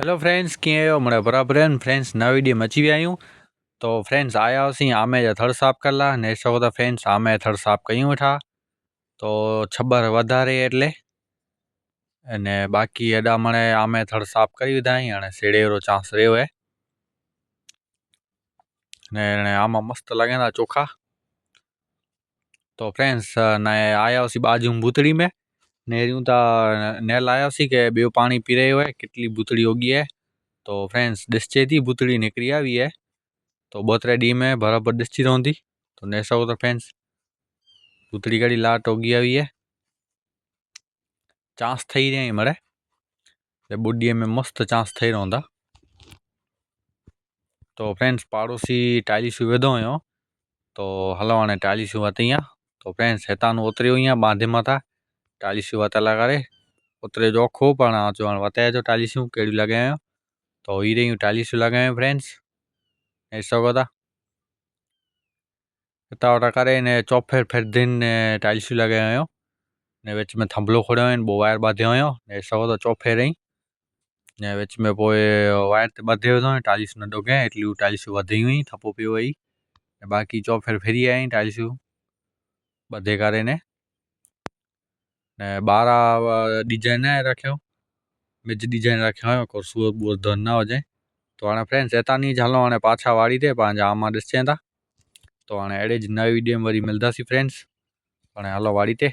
Hello friends, कीअं आहियो? मिड़ई बराबरि आहिनि फ्रेंड्स। नवी वीडियो में अची विया आहियूं। तो फ्रेंड्स आया हुआसीं आमे जा थड़ साफ़ कला ने सौ त फ्रेंड्स आमे जा थड़ साफ़ कयूं वेठा। तो छबर वधारे એટલે અને બાકી એડા મળે આમે થડ સાફ કરી દીધા અહીં અને શેડેરો ચાંસ રહ્યો હે ને આમાં મસ્ત લાગે ચોખા। तो फ्रेंड्स ने आया हुआसीं बाजू भूतड़ी में ने यूं ता नेल आया हुआसीं के ॿियो पाणी पी रहियो है कितली भूतड़ी होगी है। तो फ्रेंड्स ॾिसजे थी भूतड़ी निकरी आई है। तो 2-3 डी में बराबर ॾिसजी रहंदी। तो ने सघो तो फ्रेंड्स भूतड़ी कड़ी लाट होगी आई है चांस थी रही मरे बुढ़ीअ में मस्त चांस थी रहंदा। तो फ्रेंड्स पाड़ोसी टाइलिसूं वेधो हुयो। तो हलो हाणे टाइलिसूं वती आहे। तो फ्रेंड्स हितां उतरी हुई बांधे मथा टाइलिसूं वतल करे उतरे जो खो पण जो वताए जो टाइलिसूं कहिड़ी लॻायो। तो ही रही टाइलिसूं लॻायूं फ्रेंड्स ऐं सघो था हितां वटा करे ने चौफेर फेरदीन ने टाइलिसूं लॻायो हुयो ने विच में थंभलो खोड़ियो हुयो बो वायर बांधियो हुयो ने सघो तो चौफेर ई ने विच में पोइ वायर ते ॿधे हुयो टाइलिस न डोगे एटली टाइलिसूं वधी हुई थप्पो पियो वई बाक़ी चौफेर फेरी आई टाइलिसूं ॿधे करे ने 12 डिजाइन रखियो मिज डिजाइन रखियो हुयो को सूअर बूअर धन ना हुजे। तो हाणे फ्रेंड्स हितां नी हलो हाणे पाछा वाड़ी ते पंहिंजा आमा ॾिसजे था। तो हाणे अहिड़े ज नई वीडियो में वरी मिलंदासीं फ्रेंड्स। हाणे हलो वाड़ी ते।